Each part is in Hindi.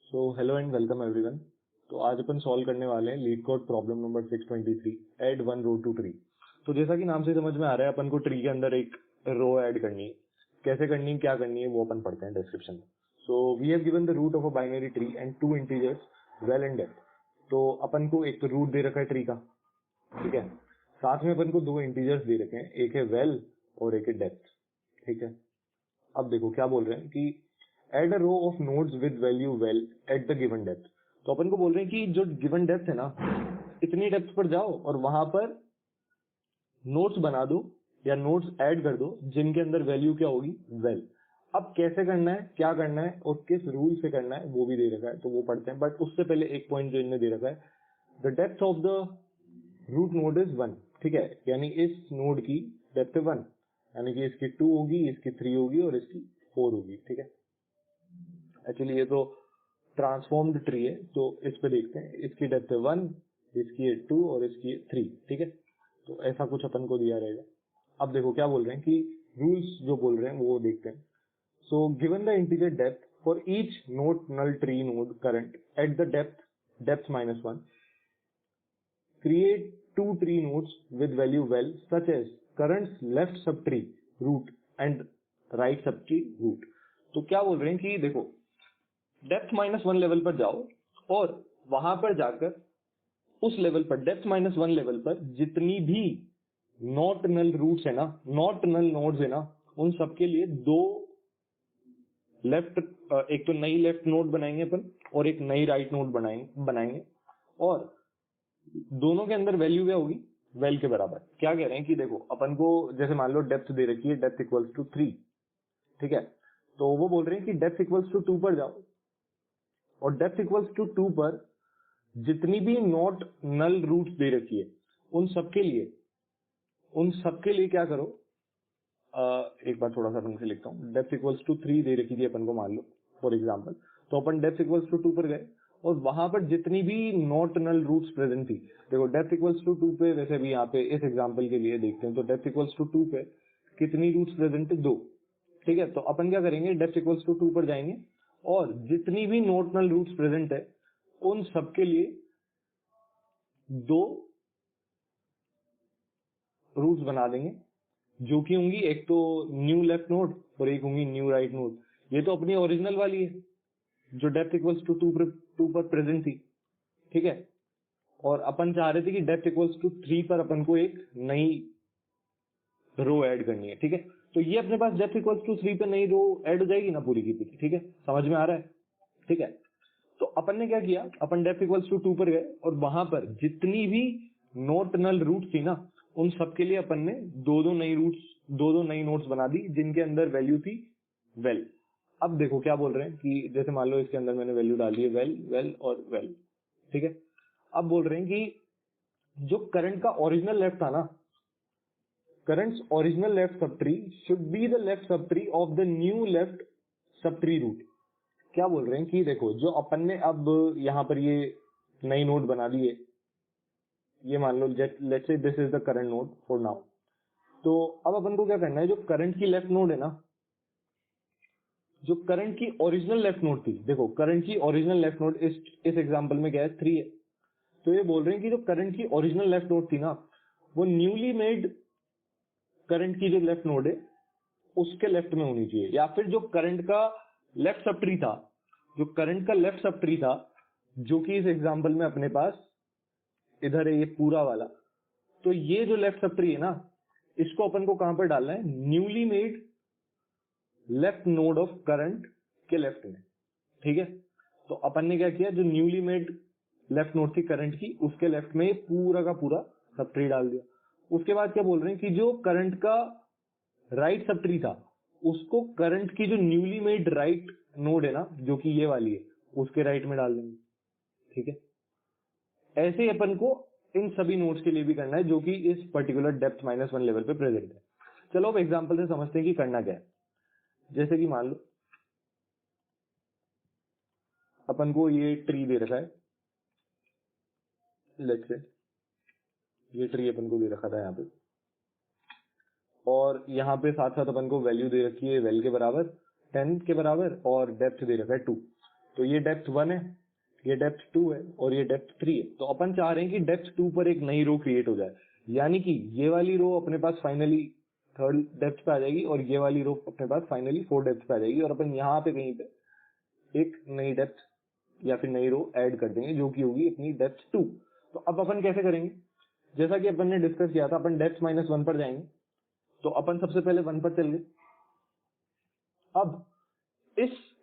So hello and welcome everyone. तो आज अपन सॉल्व करने वाले हैं LeetCode problem number 623, add one row to tree. तो जैसा कि नाम से समझ में आ रहा है, अपन को ट्री के अंदर एक रो ऐड करनी है। कैसे करनी है, क्या करनी है, वो अपन पढ़ते हैं डिस्क्रिप्शन में। So we have given the root of a binary tree and two integers val and depth. तो अपन को एक तो रूट दे रखा है ट्री का, ठीक है। साथ में अपन को दो इंटीजर्स दे रखे हैं, एक है वेल और एक है डेप्थ, ठीक है। अब देखो क्या बोल रहे हैं कि add a row of nodes with value val at the given depth. तो अपन को बोल रहे हैं कि जो गिवन डेप्थ है ना, इतनी डेप्थ पर जाओ और वहां पर नोड्स बना दो या नोड्स ऐड कर दो जिनके अंदर वैल्यू क्या होगी, वेल। अब कैसे करना है, क्या करना है और किस रूल से करना है वो भी दे रखा है, तो वो पढ़ते हैं। बट उससे पहले एक पॉइंट जो इनने दे रखा है, the depth of the root node is 1, ठीक है। यानी इस नोड की डेप्थ 1, यानी कि इसकी 2 होगी, इसकी 3 होगी और इसकी 4 होगी, ठीक है। एक्चुअली ये तो ट्रांसफॉर्म्ड ट्री है, तो इस पे देखते हैं। इसकी डेप्थ है 1, इसकी है 2 और इसकी है 3, ठीक है। तो ऐसा कुछ अपन को दिया रहेगा। अब देखो क्या बोल रहे हैं कि रूल्स जो बोल रहे हैं वो देखते हैं। So given the integer depth for each node null tree node current at the depth -1, create two tree nodes with value well such as currents left subtree root and right subtree root। तो क्या बोल रहे हैं कि देखो डेप्थ -1 लेवल पर जाओ और वहां पर जाकर उस लेवल पर डेप्थ -1 लेवल पर जितनी भी नॉट नल रूट्स है ना, नॉट नल नोड्स है ना, उन सबके लिए दो लेफ्ट, एक तो नई लेफ्ट नोड बनाएंगे अपन और एक नई राइट नोड बनाएंगे और दोनों के अंदर वैल्यू क्या होगी, वेल के बराबर। क्या कह रहे हैं कि देखो अपन को जैसे मान लो डेप्थ दे रखी है, डेप्थ इक्वल्स टू 3, ठीक है। तो वो बोल रहे हैं कि डेप्थ इक्वल्स टू 2 पर जाओ और डेप्थ इक्वल्स टू 2 पर जितनी भी नॉट नल रूट्स दे रखी है उन सबके लिए क्या करो। एक बार थोड़ा सा अपन से लिखता हूँ। डेप्थ इक्वल्स टू 3 दे रखी थी अपन को, मान लो फॉर एग्जाम्पल। तो अपन डेप्थ इक्वल्स टू 2 पर गए और वहां पर जितनी भी नॉट नल रूट्स प्रेजेंट थी, देखो डेप्थ इक्वल्स टू 2 पे, वैसे भी यहाँ पे इस एग्जाम्पल के लिए देखते हैं, तो डेप्थ इक्वल्स टू 2 पे कितनी रूट्स प्रेजेंट है, 2, ठीक है। तो अपन क्या करेंगे, डेप्थ इक्वल्स टू 2 पर जाएंगे और जितनी भी नॉट नल रूट्स प्रेजेंट है उन सबके लिए दो रूट्स बना देंगे, जो कि होंगी एक तो न्यू लेफ्ट नोड और एक होंगी न्यू राइट नोड। ये तो अपनी ओरिजिनल वाली है जो डेप्थ इक्वल्स टू 2 पर प्रेजेंट थी, ठीक है। और अपन चाह रहे थे कि डेप्थ इक्वल्स टू 3 पर अपन को एक नई रो ऐड करनी है, ठीक है। तो ये अपने पास डेप्थ इक्वल्स टू 3 पे नई रो ऐड हो जाएगी ना पूरी की पूरी, ठीक है। समझ में आ रहा है, ठीक है। तो अपन ने क्या किया, अपन डेप्थ इक्वल्स टू 2 पर गए और वहां पर जितनी भी नोट नल रूट थी ना, उन सबके लिए अपन ने दो नई नोट्स बना दी जिनके अंदर वैल्यू थी वेल। अब देखो क्या बोल रहे हैं कि जैसे मान लो इसके अंदर मैंने वैल्यू डाली है वेल, वेल और वेल, ठीक है। अब बोल रहे हैं कि जो करंट का ओरिजिनल लेफ्ट था ना, current's original left subtree should be the left subtree of the new left subtree root. क्या बोल रहे हैं कि देखो जो अपन ने अब यहां पर ये नई नोड बना दी है, ये मान लो let's say this is the current node for now. तो अब अपन को क्या करना है, जो करंट की लेफ्ट नोड है ना, जो करंट की ओरिजिनल लेफ्ट नोड थी, देखो करंट की ओरिजिनल लेफ्ट नोड इस एग्जांपल में क्या है, 3 है। तो ये बोल रहे हैं कि जो करंट की ओरिजिनल लेफ्ट नोड थी ना, वो न्यूली मेड करंट की जो लेफ्ट नोड है उसके लेफ्ट में होनी चाहिए, या फिर जो करंट का लेफ्ट सब ट्री था, जो करंट का लेफ्ट सब ट्री था, जो कि इस एग्जांपल में अपने पास इधर है ये पूरा वाला। तो ये जो लेफ्ट सब ट्री है ना, इसको अपन को कहां पर डालना है, newly made left node of current के लेफ्ट में, ठीक है। तो अपन ने क्या किया, जो न्यूली मेड लेफ्ट नोड थी करंट की, उसके लेफ्ट में पूरा का पूरा सब ट्री डाल दिया। उसके बाद क्या बोल रहे हैं कि जो करंट का राइट सब ट्री था, उसको करंट की जो न्यूली मेड राइट नोड है ना, जो कि ये वाली है, उसके राइट में डाल देंगे, ठीक है। ऐसे ही अपन को इन सभी नोड्स के लिए भी करना है जो कि इस पर्टिकुलर डेप्थ -1 लेवल पे प्रेजेंट है। चलो अब एग्जांपल से समझते हैं कि करना क्या है। जैसे कि मान लो अपन को ये ट्री दे रखा है, लेट्स से ये ट्री अपन को दे रखा था यहाँ पे, और यहाँ पे साथ साथ अपन को वैल्यू दे रखी है वेल के बराबर, 10 के बराबर, और डेप्थ दे रखा है 2। तो ये डेप्थ 1 है, ये डेप्थ 2 है और ये डेप्थ 3 है। तो अपन चाह रहे हैं कि डेप्थ 2 पर एक नई रो क्रिएट हो जाए, यानी कि ये वाली रो अपने पास फाइनली 3rd डेप्थ पे आ जाएगी और ये वाली रो अपने पास फाइनली 4th डेप्थ पे आ जाएगी, और अपन यहाँ पे कहीं पे एक नई डेप्थ या फिर नई रो ऐड कर देंगे जो कि होगी अपनी डेप्थ 2। तो अब अपन कैसे करेंगे, जैसा कि अपन ने डिस्कस किया था, अपन डेप्थ -1 पर जाएंगे। तो अपन सबसे पहले 1 पर चल गए। अब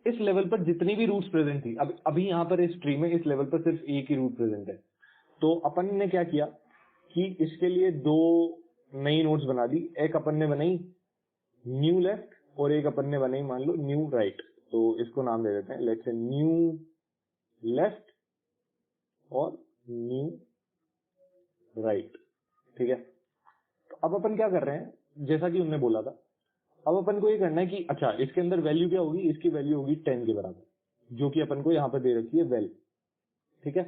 इस लेवल पर जितनी भी रूट्स प्रेजेंट थी, अब अभी यहाँ पर इस ट्री में इस लेवल पर सिर्फ एक ही रूट प्रेजेंट है। तो अपन ने क्या किया कि इसके लिए 2 नई नोड्स बना दी। एक अपन ने बनाई न्यू लेफ्ट और एक अपन ने बनाई मान लो न्यू राइट। तो इसको नाम दे देते हैं, लेट्स से न्यू लेफ्ट और न्यू राइट। ठीक है, तो अब अपन क्या कर रहे हैं, जैसा कि उन्होंने बोला था, अब अपन को ये करना है कि अच्छा इसके अंदर वैल्यू क्या होगी, इसकी वैल्यू होगी 10 के बराबर, जो कि अपन को यहाँ पर दे रखी है वैल। ठीक है,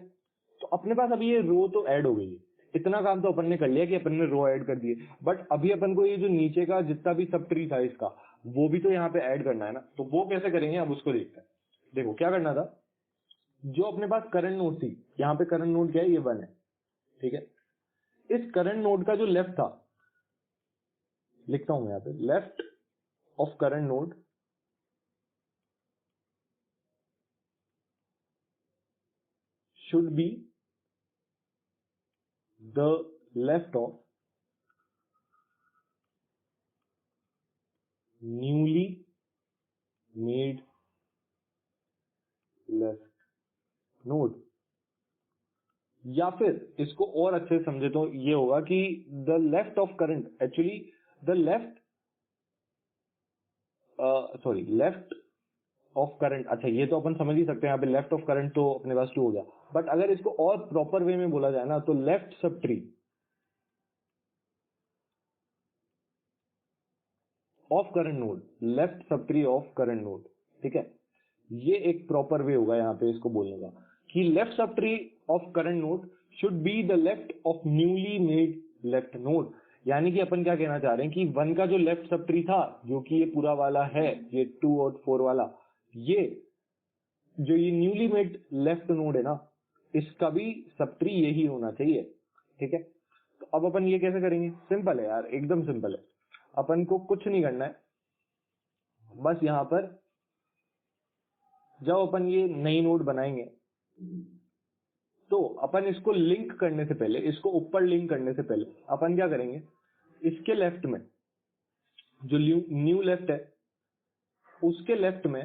तो अपने पास अभी ये रो तो ऐड हो गई है, इतना काम तो अपन ने कर लिया कि अपन ने रो ऐड कर दिए। बट अभी अपन को ये जो नीचे का जितना भी सब ट्री था इसका, वो भी तो यहाँ पे ऐड करना है ना। तो वो कैसे करेंगे, अब उसको देखते हैं। देखो क्या करना था, जो अपने पास करंट नोड थी, यहाँ पे करंट नोड क्या है, ये 1 है। ठीक है, इस करंट नोड का जो लेफ्ट था, लिखता हूं मैं यहाँ पे, left of current node should be the left of newly made left node। या फिर इसको और अच्छे से समझे तो ये होगा कि the left of current, actually the left left of current. अच्छा ये तो अपन समझ ही सकते हैं, यहाँ पे लेफ्ट ऑफ करंट तो अपने पास 2 हो गया। बट अगर इसको और प्रॉपर वे में बोला जाए ना, तो left subtree of current node, left subtree of current node. ठीक है, ये एक प्रॉपर वे होगा यहाँ पे इसको बोलने का, कि left subtree of current node should be the left of newly made left node. यानी कि अपन क्या कहना चाह रहे हैं कि 1 का जो लेफ्ट सब ट्री था, जो कि ये पूरा वाला है, ये 2 और 4 वाला, ये जो ये न्यूली मेड लेफ्ट नोड है ना, इसका भी सब ट्री यही होना चाहिए। ठीक है, तो अब अपन ये कैसे करेंगे, सिंपल है यार, एकदम सिंपल है। अपन को कुछ नहीं करना है, बस यहाँ पर जब अपन ये नई नोड बनाएंगे, तो अपन इसको लिंक करने से पहले, इसको ऊपर लिंक करने से पहले अपन क्या करेंगे, इसके लेफ्ट में जो न्यू लेफ्ट है, उसके लेफ्ट में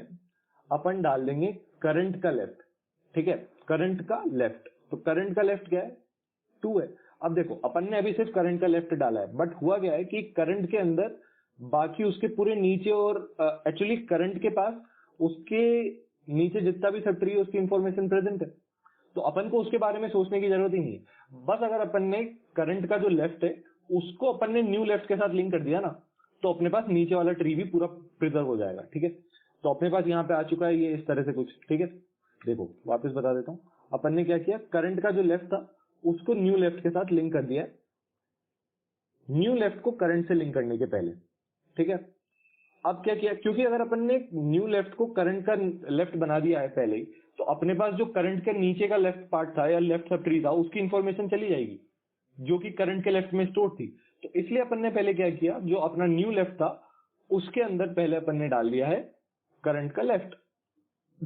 अपन डाल देंगे करंट का लेफ्ट। ठीक है, करंट का लेफ्ट, तो करंट का लेफ्ट क्या है, 2 है। अब देखो अपन ने अभी सिर्फ करंट का लेफ्ट डाला है, बट हुआ क्या है कि करंट के अंदर बाकी उसके पूरे नीचे, और एक्चुअली करंट के पास उसके नीचे जितना भी सब ट्री है उसकी इंफॉर्मेशन प्रेजेंट है। तो अपन को उसके बारे में सोचने की जरूरत ही नहीं है। बस अगर अपन ने करंट का जो लेफ्ट है उसको अपन ने न्यू लेफ्ट के साथ लिंक कर दिया ना, तो अपने पास नीचे वाला ट्री भी पूरा प्रिजर्व हो जाएगा। ठीक है, तो अपने पास यहाँ पे आ चुका है ये इस तरह से कुछ। ठीक है, देखो वापस बता देता हूँ, अपन ने क्या किया, करंट का जो लेफ्ट था उसको न्यू लेफ्ट के साथ लिंक कर दिया, न्यू लेफ्ट को करंट से लिंक करने के पहले। ठीक है, अब क्या किया, क्योंकि अगर अपन ने न्यू लेफ्ट को करंट का लेफ्ट बना दिया है पहले ही, तो अपने पास जो करंट के नीचे का लेफ्ट पार्ट था या लेफ्ट सब ट्री था, उसकी इंफॉर्मेशन चली जाएगी जो कि करंट के लेफ्ट में स्टोर थी। तो इसलिए अपन ने पहले क्या किया, जो अपना न्यू लेफ्ट था उसके अंदर पहले अपन ने डाल दिया है करंट का लेफ्ट।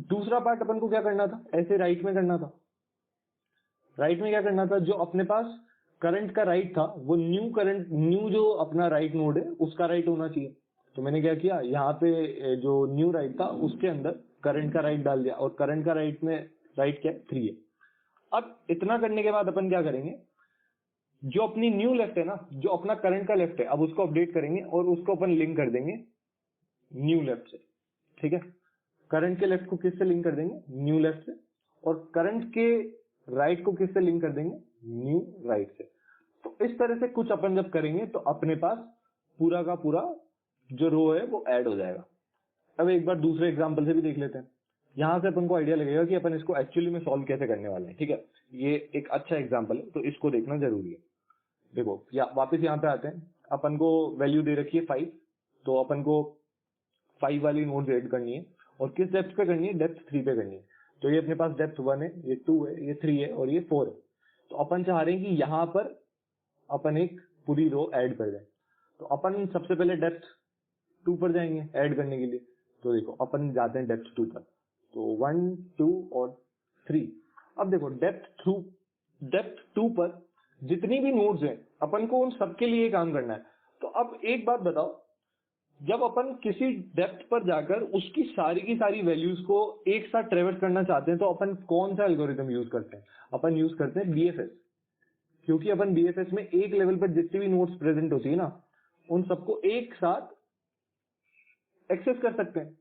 दूसरा पार्ट अपन को क्या करना था, ऐसे राइट में करना था। राइट में क्या करना था, जो अपने पास करंट का राइट था वो न्यू जो अपना राइट नोड है उसका राइट होना चाहिए। तो मैंने क्या किया, यहाँ पे जो न्यू राइट था उसके अंदर करंट का राइट डाल दिया, और करंट का राइट में राइट क्या है, 3 है। अब इतना करने के बाद अपन क्या करेंगे, जो अपनी न्यू लेफ्ट है ना, जो अपना करंट का लेफ्ट है, अब उसको अपडेट करेंगे और उसको अपन लिंक कर देंगे न्यू लेफ्ट से। ठीक है, करंट के लेफ्ट को किससे लिंक कर देंगे, न्यू लेफ्ट से, और करंट के राइट को किससे लिंक कर देंगे, न्यू राइट से। तो इस तरह से कुछ अपन जब करेंगे तो अपने पास पूरा का पूरा जो रो है वो ऐड हो जाएगा। अब एक बार दूसरे एग्जांपल से भी देख लेते हैं, यहां से अपन को आइडिया लगेगा कि अपन इसको एक्चुअली में सॉल्व कैसे करने वाले हैं। ठीक है, ये एक अच्छा एग्जांपल है तो इसको देखना जरूरी है। देखो वापस यहाँ पे आते हैं, अपन को वैल्यू दे रखी है 5, तो अपन को 5 वाली नोड ऐड करनी है, और किस डेप्थ पे करनी है, डेप्थ 3 पे करनी है। तो ये अपने पास डेप्थ 1 है, ये 2 है, ये 3 है और ये 4 है। तो अपन चाह रहे हैं कि यहाँ पर अपन एक पूरी रो ऐड कर दें। तो अपन सबसे पहले डेप्थ 2 पर जाएंगे ऐड करने के लिए। तो देखो अपन जाते हैं डेप्थ 2 पर, तो 1 2 और 3। अब देखो डेप्थ 2 पर जितनी भी नोड्स हैं अपन को उन सबके लिए काम करना है। तो अब एक बात बताओ, जब अपन किसी डेप्थ पर जाकर उसकी सारी की सारी वैल्यूज को एक साथ ट्रेवर्स करना चाहते हैं तो अपन कौन सा एल्गोरिथम यूज करते हैं? अपन यूज करते हैं बीएफएस, क्योंकि अपन बीएफएस में एक लेवल पर जितनी भी नोड्स प्रेजेंट होती है ना, उन सबको एक साथ एक्सेस कर सकते हैं।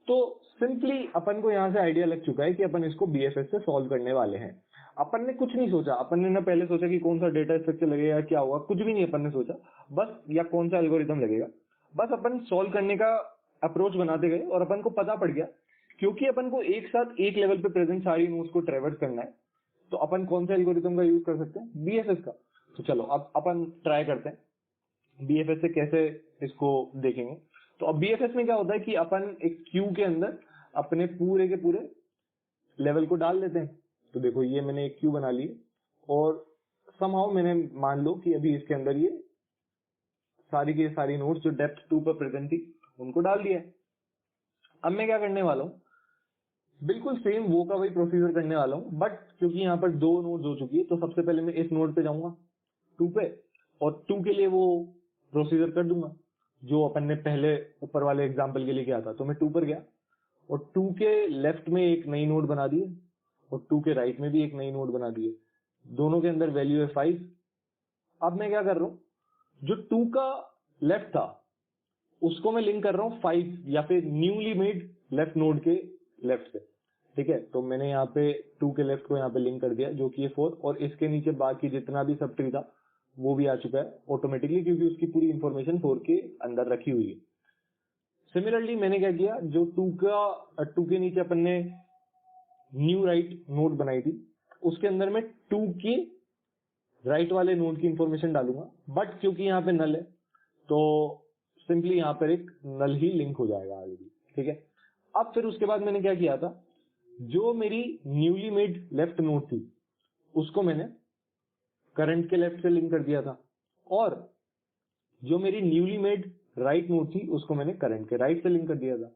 तो सिंपली अपन को यहां से आइडिया लग चुका है कि अपन इसको बीएफएस से सॉल्व करने वाले हैं। अपन ने कुछ नहीं सोचा, अपन ने ना पहले सोचा कि कौन सा डेटा स्ट्रक्चर लगेगा, क्या होगा, कुछ भी नहीं अपन ने सोचा, बस या कौन सा एल्गोरिथम लगेगा, बस अपन सॉल्व करने का अप्रोच बनाते गए और अपन को पता पड़ गया क्योंकि अपन को एक साथ एक लेवल पे प्रेजेंट सारी नोड्स को ट्रेवर्स करना है, तो अपन कौन सा एल्गोरिथम का यूज कर सकते हैं? बीएफएस का। तो चलो अब अपन ट्राई करते हैं बीएफएस से कैसे इसको देखेंगे। तो अब बीएफएस में क्या होता है कि अपन एक क्यू के अंदर अपने पूरे के पूरे लेवल को डाल देते हैं। तो देखो ये मैंने एक क्यू बना ली और समहाउ मैंने मान लो कि अभी इसके अंदर ये सारी की सारी नोड्स जो डेप्थ 2 पर प्रेजेंट थी उनको डाल दिया है। अब मैं क्या करने वाला हूँ, बिल्कुल सेम वो का वही प्रोसीजर करने वाला हूँ, बट क्योंकि यहाँ पर 2 नोड्स हो चुकी है तो सबसे पहले मैं इस नोड पे जाऊंगा 2 पे, और 2 के लिए वो प्रोसीजर कर दूंगा जो अपन ने पहले ऊपर वाले एग्जाम्पल के लिए किया था। तो मैं 2 पर गया और 2 के लेफ्ट में एक नई नोड बना दी है और 2 के राइट में भी एक नई नोड बना दी है। दोनों के अंदर वैल्यू है 5। अब मैं क्या कर रहा हूँ, जो 2 का लेफ्ट था उसको मैं लिंक कर रहा हूँ 5 या फिर न्यूली मेड लेफ्ट नोड के लेफ्ट से। ठीक है, तो मैंने यहाँ पे 2 के लेफ्ट को यहाँ पे लिंक कर दिया जो कि 4, और इसके नीचे बाकी जितना भी सब ट्री था वो भी आ चुका है ऑटोमेटिकली क्योंकि उसकी पूरी इंफॉर्मेशन 4 के अंदर रखी हुई है। सिमिलरली मैंने क्या किया, जो 2 के नीचे अपन ने न्यू राइट नोड बनाई थी उसके अंदर मैं 2 की राइट वाले नोड की इंफॉर्मेशन डालूंगा, बट क्योंकि यहाँ पे नल है तो सिंपली यहाँ पर एक नल ही लिंक हो जाएगा आगे भी। ठीक है, अब फिर उसके बाद मैंने क्या किया था, जो मेरी न्यूली मेड लेफ्ट नोड थी उसको मैंने करंट के लेफ्ट से लिंक कर दिया था, और जो मेरी न्यूली मेड राइट नोड थी उसको मैंने करंट के राइट से लिंक कर दिया था।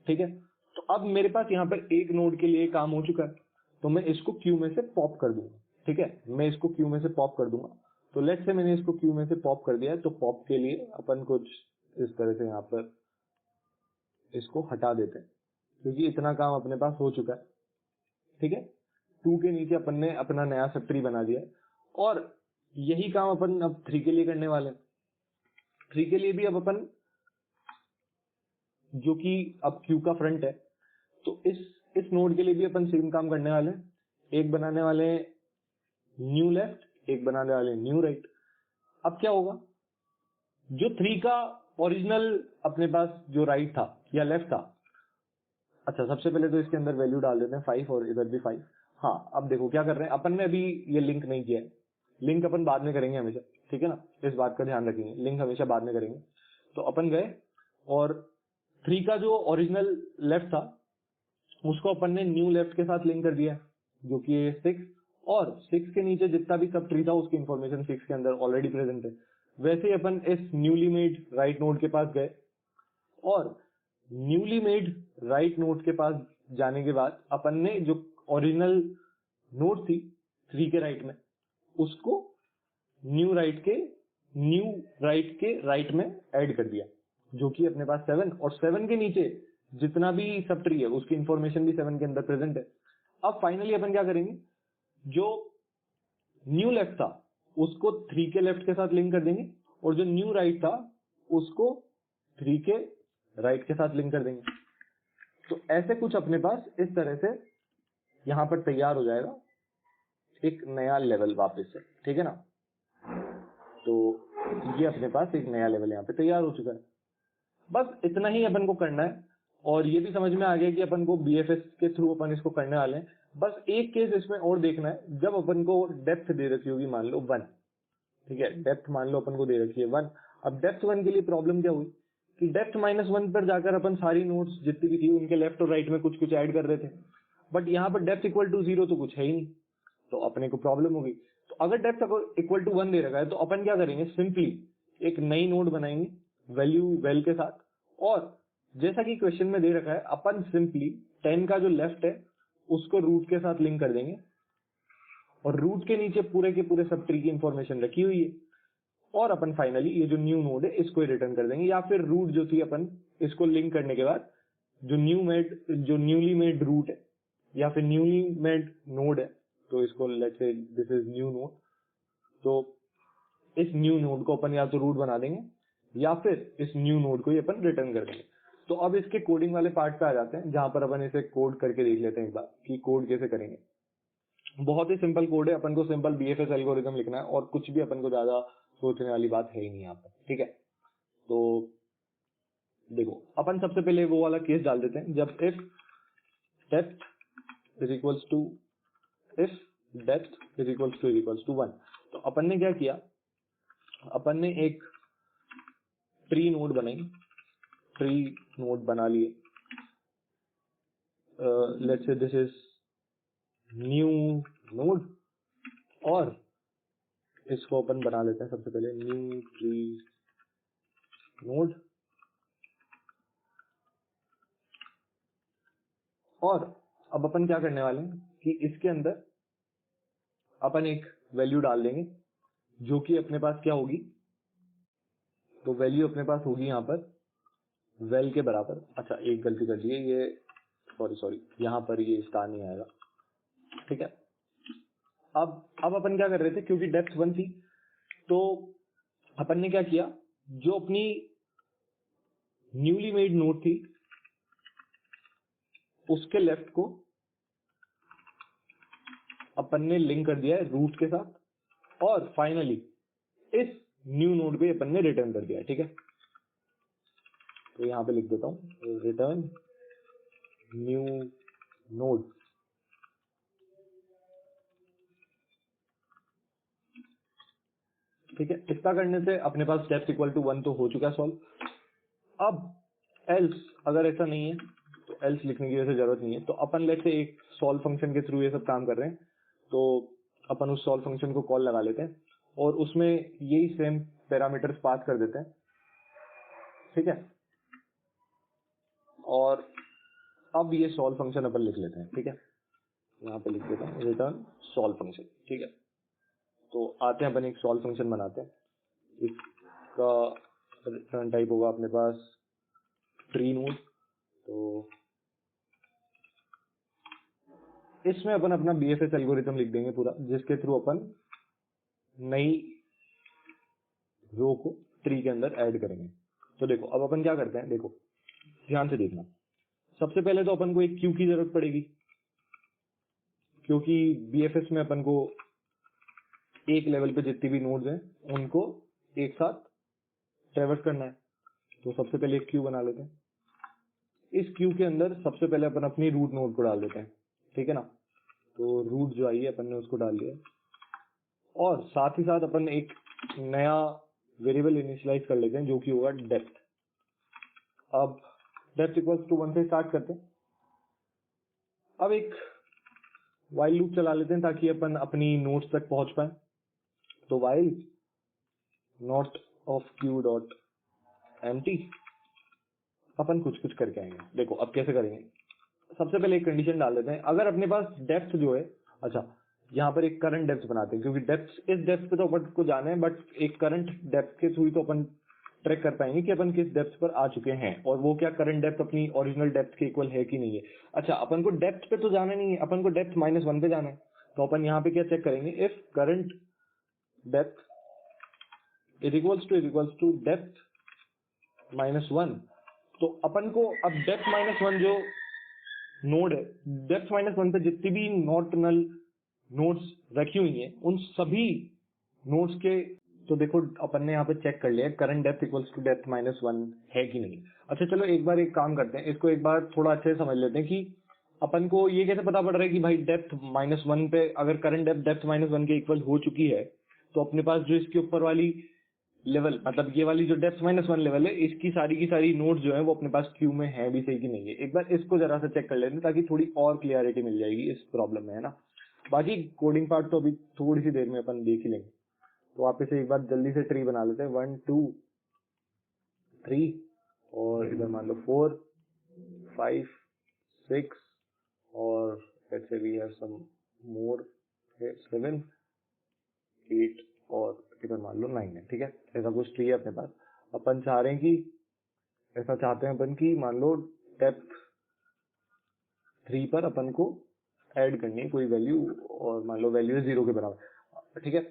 ठीक है, तो अब मेरे पास यहाँ पर एक नोड के लिए काम हो चुका है, तो मैं इसको क्यू में से पॉप कर दूंगा। ठीक है, मैं इसको क्यू में से पॉप कर दूंगा। तो लेट से मैंने इसको क्यू में से पॉप कर दिया है, तो पॉप के लिए अपन कुछ इस तरह से यहाँ पर इसको हटा देते हैं क्योंकि इतना काम अपने पास हो चुका है। ठीक है, 2 के नीचे अपन ने अपना नया सब ट्री बना दिया है और यही काम अपन अब 3 के लिए करने वाले हैं। 3 के लिए भी अब अपन, जो कि अब क्यू का फ्रंट है, तो इस नोड के लिए भी अपन सेम काम करने वाले हैं। एक बनाने वाले न्यू लेफ्ट, एक बनाने वाले न्यू राइट। अब क्या होगा, जो 3 का ओरिजिनल अपने पास जो राइट था या लेफ्ट था, अच्छा सबसे पहले तो इसके अंदर वैल्यू डाल देते हैं 5 और इधर भी 5। हाँ, अब देखो क्या कर रहे हैं, अपन ने अभी ये लिंक नहीं किया है, लिंक अपन बाद में करेंगे हमेशा। ठीक है ना, इस बात का ध्यान रखेंगे, लिंक हमेशा बाद में करेंगे। तो अपन गए और 3 का जो ओरिजिनल लेफ्ट था उसको अपन ने न्यू लेफ्ट के साथ लिंक कर दिया जो कि 6, और 6 के नीचे जितना भी सब ट्री था उसकी इंफॉर्मेशन 6 के अंदर ऑलरेडी प्रेजेंट है। वैसे ही अपन इस न्यूली मेड राइट नोड के पास गए और न्यूली मेड राइट नोड के पास जाने के बाद अपन ने जो ओरिजिनल नोड थी 3 के राइट में उसको न्यू राइट के राइट में ऐड कर दिया जो कि अपने पास 7, और 7 के नीचे जितना भी सब ट्री है उसकी इंफॉर्मेशन भी 7 के अंदर प्रेजेंट है। अब फाइनली अपन क्या करेंगे, जो न्यू लेफ्ट था उसको 3 के लेफ्ट के साथ लिंक कर देंगे और जो न्यू राइट था उसको 3 के राइट के साथ लिंक कर देंगे। तो ऐसे कुछ अपने पास इस तरह से यहां पर तैयार हो जाएगा एक नया लेवल वापस से। ठीक है ना, तो ये अपने पास एक नया लेवल यहाँ पे तैयार हो चुका है। बस इतना ही अपन को करना है और ये भी समझ में आ गया कि अपन को बीएफएस के थ्रू अपन इसको करने वाले हैं। बस एक केस इसमें और देखना है, जब अपन को डेप्थ दे रखी होगी मान लो 1, ठीक है, डेप्थ मान लो अपन को दे रखी है 1। अब डेप्थ 1 के लिए प्रॉब्लम क्या हुई कि डेप्थ -1 पर जाकर अपन सारी नोड्स जितनी भी थी उनके लेफ्ट और राइट में कुछ कुछ ऐड कर रहे थे। बट यहाँ पर डेप्थ इक्वल टू 0 तो कुछ है ही नहीं, तो अपने को प्रॉब्लम होगी। तो अगर डेप्थ इक्वल टू 1 दे रखा है तो अपन क्या करेंगे, सिंपली एक नई नोड बनाएंगे वैल्यू वेल के साथ, और जैसा कि क्वेश्चन में दे रखा है अपन सिंपली 10 का जो लेफ्ट है उसको रूट के साथ लिंक कर देंगे, और रूट के नीचे पूरे के पूरे सब ट्री की इंफॉर्मेशन रखी हुई है, और अपन फाइनली ये जो न्यू नोड है इसको रिटर्न कर देंगे, या फिर रूट जो थी अपन इसको लिंक करने के बाद जो न्यूली मेड रूट है या फिर न्यूली मेड नोड है, तो इसको let's say this is new node, तो इस न्यू नोड को अपन या तो रूट बना देंगे या फिर इस न्यू नोड को ही अपन रिटर्न कर देंगे। तो अब इसके कोडिंग वाले पार्ट पे आ जाते हैं, जहां पर अपन इसे कोड करके देख लेते हैं एक बार कि कोड कैसे करेंगे। बहुत ही सिंपल कोड है, अपन को सिंपल बीएफएस एल्गोरिथम लिखना है और कुछ भी अपन को ज्यादा सोचने वाली बात है ही नहीं यहाँ पर, ठीक है। तो देखो अपन सबसे पहले वो वाला केस डाल देते हैं, जब if depth is equals to 1। तो अपन ने क्या किया, अपन ने एक ट्री नोड बना लिए, let's say this is new node, और इसको अपन बना लेते हैं सबसे पहले न्यू ट्री नोड, और अब अपन क्या करने वाले हैं कि इसके अंदर अपन एक वैल्यू डाल देंगे जो कि अपने पास क्या होगी, तो वैल्यू अपने पास होगी यहाँ पर वेल के बराबर। अच्छा एक गलती कर दी है, ये सॉरी यहाँ पर ये स्टार नहीं आएगा, ठीक है। अब अपन क्या कर रहे थे, क्योंकि डेप्थ 1 थी तो अपन ने क्या किया, जो अपनी न्यूली मेड नोड थी उसके लेफ्ट को अपन ने लिंक कर दिया है रूट के साथ, और फाइनली इस न्यू नोड पे अपन ने रिटर्न कर दिया है, ठीक है। तो यहाँ पे लिख देता हूँ रिटर्न न्यू नोड, ठीक है। इतना करने से अपने पास डेप्थ इक्वल टू 1 तो हो चुका है सॉल्व। अब एल्स अगर ऐसा नहीं है तो एल्स लिखने की वैसे जरूरत नहीं है, तो अपन लेट से एक सॉल्व फंक्शन के थ्रू ये सब काम कर रहे हैं, तो अपन उस सॉल्व फंक्शन को कॉल लगा लेते हैं और उसमें यही सेम पैरामीटर्स पास कर देते हैं, ठीक है। और अब ये सॉल्व फंक्शन अपन लिख लेते हैं, ठीक है। यहाँ पे लिख देता हूँ रिटर्न सॉल्व फंक्शन, ठीक है। तो आते हैं अपन एक सॉल्व फंक्शन बनाते हैं, इसका रिटर्न टाइप होगा अपने पास ट्री नोड। तो इसमें अपन अपना बीएफएस एल्गोरिथम लिख देंगे पूरा, जिसके थ्रू अपन नई रो को ट्री के अंदर ऐड करेंगे। तो देखो अब अपन क्या करते हैं, देखो ध्यान से देखना। सबसे पहले तो अपन को एक क्यू की जरूरत पड़ेगी, क्योंकि बीएफएस में अपन को एक लेवल पे जितनी भी नोड्स हैं उनको एक साथ ट्रेवर्स करना है। तो सबसे पहले एक क्यू बना लेते हैं, इस क्यू के अंदर सबसे पहले अपन अपनी रूट नोड को डाल देते हैं, ठीक है ना। तो रूट जो आई है अपन ने उसको डाल दिया, और साथ ही साथ अपन एक नया वेरिएबल इनिशियलाइज कर लेते हैं जो कि होगा डेप्थ। अब डेप्थ इक्वल्स टू 1 से स्टार्ट करते हैं। अब एक वाइल लूप चला लेते हैं ताकि अपन अपनी नोड्स तक पहुंच पाए। तो while not of Q dot empty, अपन कुछ करके आएंगे। देखो अब कैसे करेंगे, सबसे पहले एक कंडीशन डाल देते हैं, अगर अपने पास डेप्थ जो है, अच्छा यहाँ पर एक करंट डेप्थ बनाते हैं, क्योंकि डेप्थ इस डेप्थ पे तो अपन को जाना है, बट एक करंट डेप्थ के थ्रू तो अपन ट्रैक कर पाएंगे कि अपन किस डेप्थ पर आ चुके हैं, और वो क्या करंट डेप्थ अपनी ओरिजिनल डेप्थ के इक्वल है कि नहीं है। अच्छा अपन को डेप्थ पे तो जाना नहीं है, अपन को डेप्थ -1 पे जाना है। तो अपन यहाँ पे क्या चेक करेंगे, if current depth is equals to depth -1। तो अपन को अब डेप्थ -1 जो नोड है, डेप्थ -1 पे जितनी भी नॉट नल नोड्स रखी हुई हैं उन सभी नोड्स के, तो देखो अपन ने यहाँ पे चेक कर लिया current depth equals to depth -1 है कि नहीं। अच्छा चलो एक बार एक काम करते हैं, इसको एक बार थोड़ा अच्छे से समझ लेते हैं कि अपन को ये कैसे पता पड़ रहा है कि भाई डेप्थ -1 पे अगर करंट डेप्थ -1 के इक्वल हो चुकी है, तो अपने पास जो इसके ऊपर वाली लेवल, मतलब ये वाली जो डेप्थ -1 लेवल है, इसकी की सारी नोड्स जो है वो अपने पास क्यू में है भी सही कि नहीं है। एक बार इसको जरा सा चेक कर लेते हैं ताकि थोड़ी और क्लियरिटी मिल जाएगी इस प्रॉब्लम में, है ना। बाकी कोडिंग पार्ट तो अभी थोड़ी सी देर में अपन देख ही लेंगे। तो वापस से एक बार जल्दी से ट्री बना लेते हैं, 1 2 3 और इधर मान लो 4 5 6 और let's say we have some more 7 8 और इधर मान लो 9 है। ठीक है, ऐसा कुछ ट्री है अपने पास। अपन चाह रहे हैं कि ऐसा चाहते हैं अपन की मान लो डेप्थ 3 पर अपन को ऐड करनी है कोई वैल्यू और मान लो वैल्यू है 0 के बराबर। ठीक है,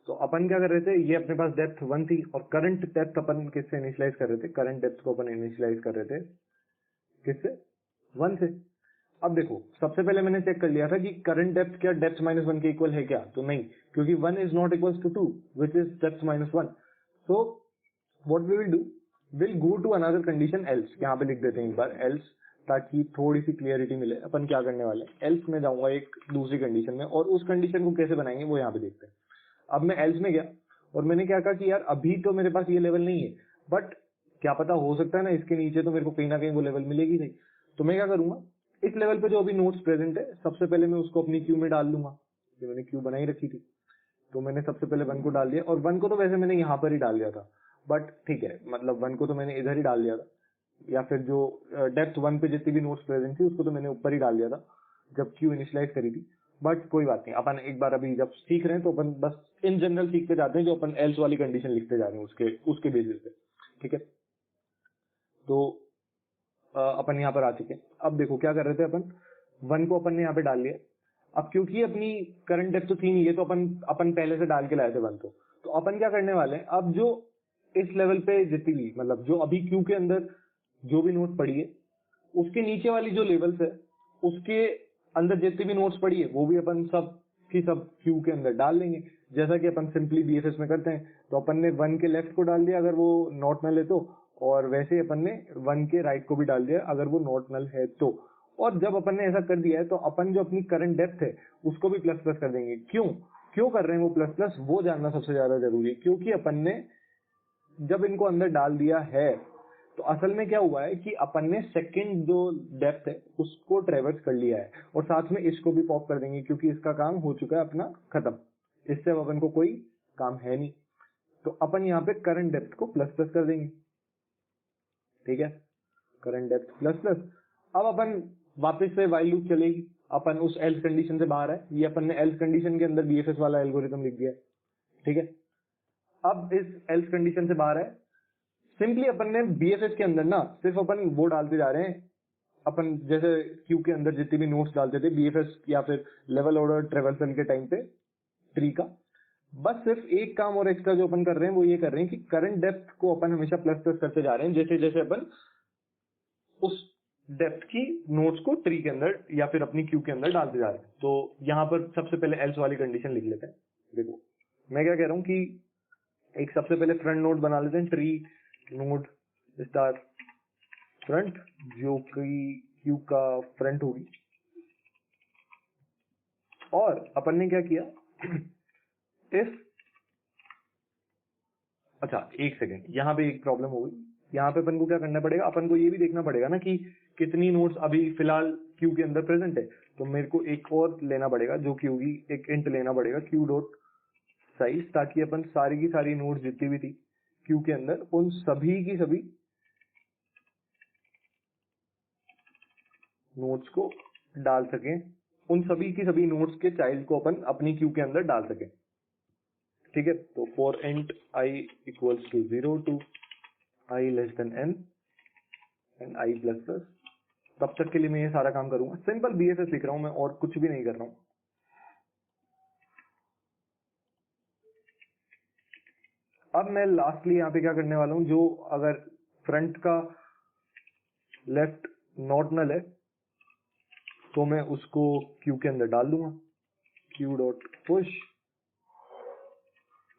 तो अपन क्या कर रहे थे, ये अपने पास डेप्थ 1 थी और करंट डेप्थ अपन किससे इनिशियलाइज कर रहे थे, करंट डेप्थ को अपन इनिशियलाइज कर रहे थे किससे, 1 से। अब देखो, सबसे पहले मैंने चेक कर लिया था कि करंट डेप्थ क्या डेप्थ -1 के इक्वल है क्या, तो नहीं, क्योंकि 1 is not equal to 2 which is depth -1। So what we will do, will go to another condition else. यहाँ पे लिख देते हैं एक बार एल्स, ताकि थोड़ी सी क्लियरिटी मिले। अपन क्या करने वाले हैं, एल्स में जाऊंगा एक दूसरी कंडीशन में और उस कंडीशन को कैसे बनाएंगे वो यहाँ पे देखते हैं। अब मैं एल्स में गया और मैंने क्या कहा कि यार अभी तो मेरे पास ये लेवल नहीं है, बट क्या पता हो सकता है ना इसके नीचे तो मेरे को कहीं ना कहीं वो लेवल मिलेगी नहीं। तो मैं क्या करूंगा, इस लेवल पे जो अभी नोट्स प्रेजेंट है सबसे पहले मैं उसको अपनी क्यू में डाल दूंगा। जो मैंने क्यू बनाई रखी थी, तो मैंने सबसे पहले 1 को डाल दिया और 1 को तो वैसे मैंने यहाँ पर ही डाल दिया था, बट ठीक है, मतलब 1 को तो मैंने इधर ही डाल दिया था, या फिर जो डेप्थ 1 पे जितनी भी नोट्स प्रेजेंट थी उसको तो मैंने ऊपर ही डाल दिया था जब क्यू इनिशियलाइज करी थी। बट कोई बात नहीं, अपन एक बार अभी जब सीख रहे हैं तो अपन बस इन जनरल सीखते जाते हैं, जो अपन एल्स वाली कंडीशन लिखते जा रहे हैं उसके बेसिस पे। ठीक है, तो अपन यहाँ पर आ चुके हैं। अब देखो क्या कर रहे थे अपन, 1 को अपन ने यहाँ पे डाल लिया। अब क्योंकि अपनी करंट डेप्थ तो थी नहीं, ये तो अपन पहले से डाल के लाए थे 1 तो अपन क्या करने वाले हैं, अब जो इस लेवल पे जितनी भी, मतलब जो अभी क्यू के अंदर जो भी नोट पड़ी है उसके नीचे वाली जो लेवल्स है उसके अंदर जितनी भी नोट्स पड़ी है वो भी अपन सब की सब क्यू के अंदर डाल लेंगे, जैसा कि अपन सिंपली बीएफएस में करते हैं। तो अपन ने 1 के लेफ्ट को डाल दिया अगर वो नॉट नल है तो, और वैसे ही अपन ने 1 के राइट को भी डाल दिया अगर वो नॉट नल है तो। और जब अपन ने ऐसा कर दिया है तो अपन जो अपनी करंट डेप्थ है उसको भी प्लस प्लस कर देंगे। क्यों कर रहे हैं वो प्लस प्लस, वो जानना सबसे ज्यादा जरूरी है, क्योंकि अपन ने जब इनको अंदर डाल दिया है तो असल में क्या हुआ है कि अपन ने सेकंड जो डेप्थ है उसको ट्रेवर्स कर लिया है, और साथ में इसको भी पॉप कर देंगे क्योंकि इसका काम हो चुका है अपना खत्म, इससे अब अपन को कोई काम है नहीं। तो अपन यहाँ पे करंट डेप्थ को प्लस प्लस कर देंगे। ठीक है, करंट डेप्थ प्लस प्लस। अब अपन वापस से व्हाइल लूप चलेगी, अपन उस एल्स कंडीशन से बाहर है, ये अपन ने एल्स कंडीशन के अंदर बीएफएस वाला एल्गोरिथम लिख दिया है। ठीक है, अब इस एल्स कंडीशन से बाहर है, सिंपली अपन ने बीएफएस के अंदर ना सिर्फ अपन वो डालते जा रहे हैं, अपन जैसे क्यू के अंदर जितने भी नोट्स डालते थे बीएफएस या फिर लेवल ऑर्डर ट्रेवर्सल के टाइम पे ट्री का, बस सिर्फ एक काम और एक्स्ट्रा जो अपन कर रहे हैं वो ये कर रहे हैं कि करंट डेप्थ को अपन हमेशा प्लस प्लस करते जा रहे हैं, जैसे जैसे अपन उस डेप्थ की नोट्स को ट्री के अंदर या फिर अपनी क्यू के अंदर डालते जा रहे हैं। तो यहाँ पर सबसे पहले एल्स वाली कंडीशन लिख लेते हैं। देखो मैं क्या कह रहा हूँ कि एक सबसे पहले फ्रंट नोड बना लेते हैं, ट्री नोड स्टार फ्रंट, जो कि क्यू का फ्रंट होगी। और अपन ने क्या किया, इस अच्छा एक सेकेंड, यहाँ पे एक प्रॉब्लम हो गई। यहाँ पे अपन को क्या करना पड़ेगा, अपन को ये भी देखना पड़ेगा ना कि कितनी नोट्स अभी फिलहाल क्यू के अंदर प्रेजेंट है। तो मेरे को एक और लेना पड़ेगा जो कि होगी एक इंट लेना पड़ेगा क्यू डॉट साइज, ताकि अपन सारी की सारी नोट्स जितनी भी थी क्यू के अंदर उन सभी की सभी नोट्स को डाल सकें, उन सभी की सभी नोट्स के चाइल्ड को अपन अपनी क्यू के अंदर डाल सकें। ठीक है, तो for int i equals to 0 to i less than n and i plus plus, तब तक के लिए मैं ये सारा काम करूंगा। सिंपल बीएफएस लिख रहा हूं मैं, और कुछ भी नहीं कर रहा हूं। अब मैं लास्टली यहाँ पे क्या करने वाला हूं, जो अगर फ्रंट का लेफ्ट नॉट नल है तो मैं उसको क्यू के अंदर डाल दूंगा, Q dot push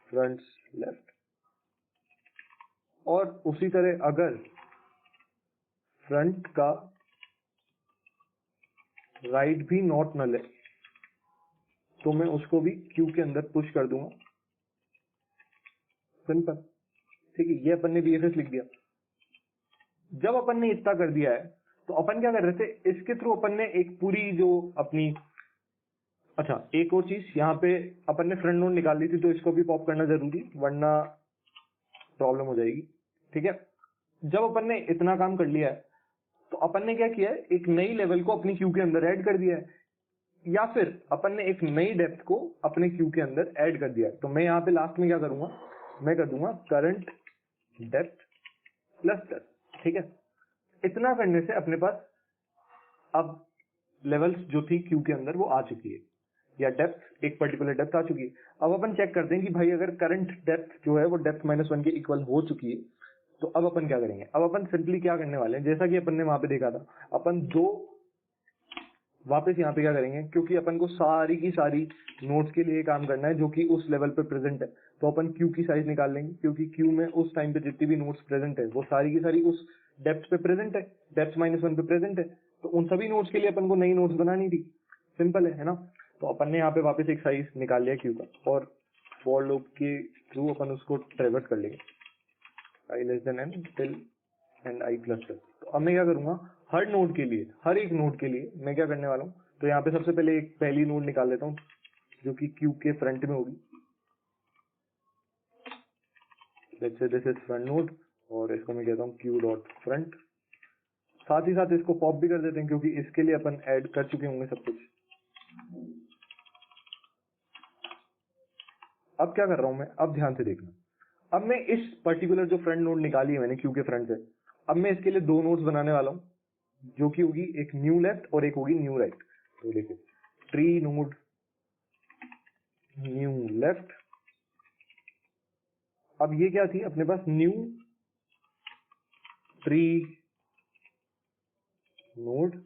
front left. और उसी तरह अगर फ्रंट का राइट भी नॉट नल है तो मैं उसको भी क्यू के अंदर पुश कर दूंगा, सिंपल। ठीक है, ये अपन ने BFS लिख दिया। जब अपन ने इतना कर दिया है तो अपन क्या कर रहे थे, इसके थ्रू अपन ने एक पूरी जो अपनी, अच्छा एक और चीज यहाँ पे अपन ने फ्रंट नोड निकाल ली थी, तो इसको भी पॉप करना जरूरी, वरना प्रॉब्लम हो जाएगी। ठीक है, जब अपन ने इतना काम कर लिया है तो अपन ने क्या किया है, एक नई लेवल को अपनी क्यू के अंदर ऐड कर दिया है, या फिर अपन ने एक नई डेप्थ को अपने क्यू के अंदर ऐड कर दिया है। तो मैं यहाँ पे लास्ट में क्या करूंगा, मैं कर दूंगा करंट डेप्थ प्लस प्लस। ठीक है, इतना करने से अपने पास अब लेवल्स जो थी क्यू के अंदर वो आ चुकी है, या डेप्थ, एक पर्टिकुलर डेप्थ आ चुकी है। अब अपन चेक करते हैं कि भाई अगर करंट डेप्थ जो है वो डेप्थ -1 के इक्वल हो चुकी है, तो अब अपन क्या करेंगे। अब अपन सिंपली क्या करने वाले हैं, जैसा कि अपन ने वहां पे देखा था, अपन दो वापस यहाँ पे क्या करेंगे, क्योंकि अपन को सारी की सारी नोट्स के लिए काम करना है जो कि उस लेवल पे प्रेजेंट है, तो अपन क्यू की साइज निकाल लेंगे, क्योंकि क्यू में उस टाइम पे जितनी भी नोट्स प्रेजेंट है वो सारी की सारी उस डेप्थ पे प्रेजेंट है, डेप्थ -1 पे प्रेजेंट है। तो उन सभी नोट्स के लिए अपन को नई नोट्स बनानी थी, सिंपल है ना। तो अपन ने यहाँ पे वापस एक साइज निकाल लिया क्यू का, और फॉर लूप के थ्रू अपन उसको ट्रेवर्स कर लेंगे, i less than n till and i plus plus. तो अब मैं क्या करूंगा, हर नोड के लिए, हर एक नोड के लिए मैं क्या करने वाला हूँ, तो यहाँ पे सबसे पहले एक पहली नोड निकाल लेता हूँ जो कि क्यू के फ्रंट में होगी। Let's say this is front node, और इसको मैं कहता हूँ क्यू डॉट फ्रंट। साथ ही साथ इसको पॉप भी कर देते हैं, क्योंकि इसके लिए अपन ऐड कर चुके होंगे सब कुछ। अब क्या कर रहा हूं मैं, अब ध्यान से देखना। अब मैं इस पर्टिकुलर जो फ्रंट नोड निकाली है मैंने क्यू के फ्रंट से, अब मैं इसके लिए दो नोड्स बनाने वाला हूँ, जो कि होगी एक न्यू लेफ्ट और एक होगी न्यू राइट। तो देखिए, ट्री नोड न्यू लेफ्ट। अब ये क्या थी अपने पास, न्यू ट्री नोड,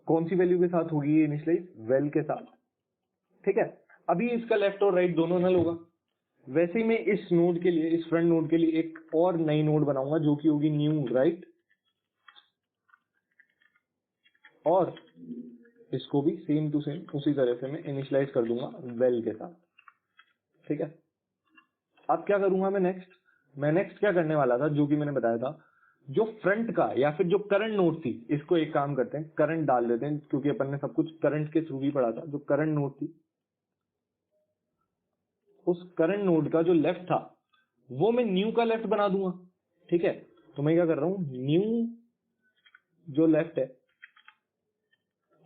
कौन सी वैल्यू के साथ होगी ये इनिशियलाइज, वेल के साथ। ठीक है, अभी इसका लेफ्ट और राइट दोनों नल होगा। वैसे ही मैं इस नोड के लिए, इस फ्रंट नोड के लिए एक और नई नोड बनाऊंगा जो कि होगी न्यू राइट, और इसको भी सेम टू सेम उसी तरह से मैं इनिशियलाइज कर दूंगा वेल के साथ। ठीक है, अब क्या करूंगा मैं नेक्स्ट क्या करने वाला था, जो कि मैंने बताया था, जो फ्रंट का या फिर जो करंट नोड थी, इसको एक काम करते हैं, करंट डाल देते हैं, क्योंकि अपन ने सब कुछ करंट के थ्रू ही पढ़ा था। जो करंट नोड थी, उस करंट नोड का जो लेफ्ट था वो मैं न्यू का लेफ्ट बना दूंगा। ठीक है, तो मैं क्या कर रहा हूं, न्यू जो लेफ्ट है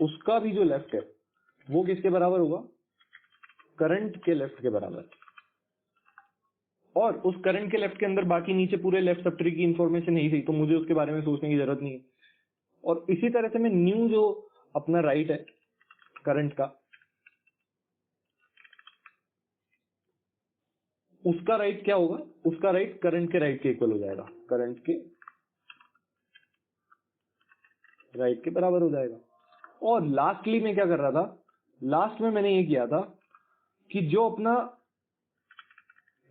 उसका भी जो लेफ्ट है वो किसके बराबर होगा, करंट के लेफ्ट के बराबर। और उस करंट के लेफ्ट के अंदर बाकी नीचे पूरे लेफ्ट सब ट्री की इंफॉर्मेशन ही थी, तो मुझे उसके बारे में सोचने की जरूरत नहीं है। और इसी तरह से मैं न्यू जो अपना राइट है करंट का, उसका राइट क्या होगा, उसका राइट करंट के राइट के इक्वल हो जाएगा, करंट के राइट के बराबर हो जाएगा। और लास्टली मैं क्या कर रहा था, लास्ट में मैंने ये किया था कि जो अपना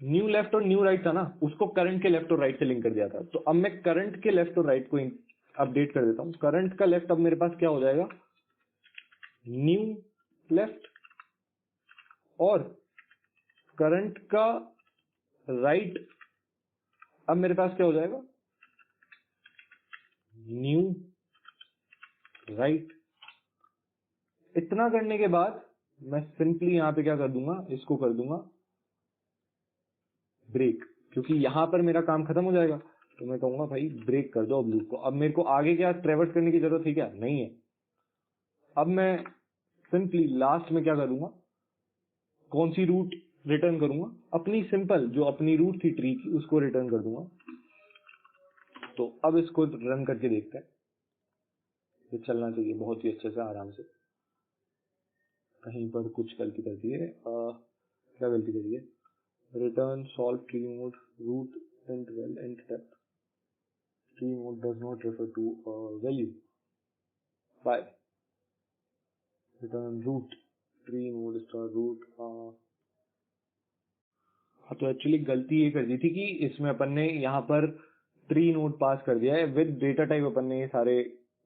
न्यू लेफ्ट और न्यू राइट था ना, उसको करंट के लेफ्ट और राइट से लिंक कर दिया था। तो अब मैं करंट के लेफ्ट और राइट को अपडेट कर देता हूं। करंट का लेफ्ट अब मेरे पास क्या हो जाएगा, न्यू लेफ्ट, और करंट का राइट अब मेरे पास क्या हो जाएगा, न्यू राइट। इतना करने के बाद मैं सिंपली यहां पे क्या कर दूंगा, इसको कर दूंगा ब्रेक, क्योंकि यहां पर मेरा काम खत्म हो जाएगा। तो मैं कहूंगा भाई ब्रेक कर दो अब लूप को। अब मेरे को आगे क्या ट्रेवर्स करने की जरूरत है क्या, नहीं है। अब मैं सिंपली लास्ट में क्या करूंगा, कौन सी रूट रिटर्न करूंगा, अपनी सिंपल जो अपनी रूट थी ट्री की उसको रिटर्न कर दूंगा। तो अब इसको रन करके देखते हैं, ये चलना चाहिए बहुत ही अच्छे से, आराम से। कहीं पर कुछ गलती कर दी है, क्या गलती करी है, return solve tree node root int val int depth, tree node does not refer to value by return root tree node star root. तो एक्चुअली गलती ये कर दी थी कि इसमें अपन ने यहाँ पर ट्री नोड पास कर दिया है, विद डेटा टाइप अपन ने ये सारे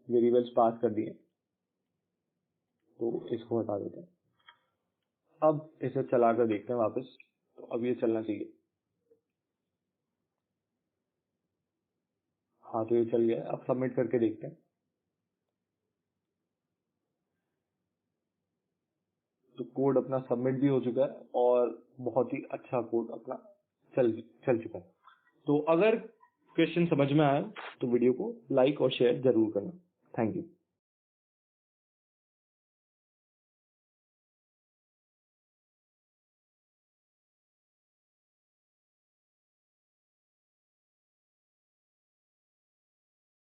वेरिएबल्स पास कर दिए, तो इसको हटा देते हैं। अब इसे चलाकर देखते हैं वापस, तो अब ये चलना चाहिए। हाँ तो ये चल गया है, अब सबमिट करके देखते हैं। तो कोड अपना सबमिट भी हो चुका है और बहुत ही अच्छा कोड अपना चल चल चुका है। तो अगर क्वेश्चन समझ में आया तो वीडियो को लाइक और शेयर जरूर करना। Thank you.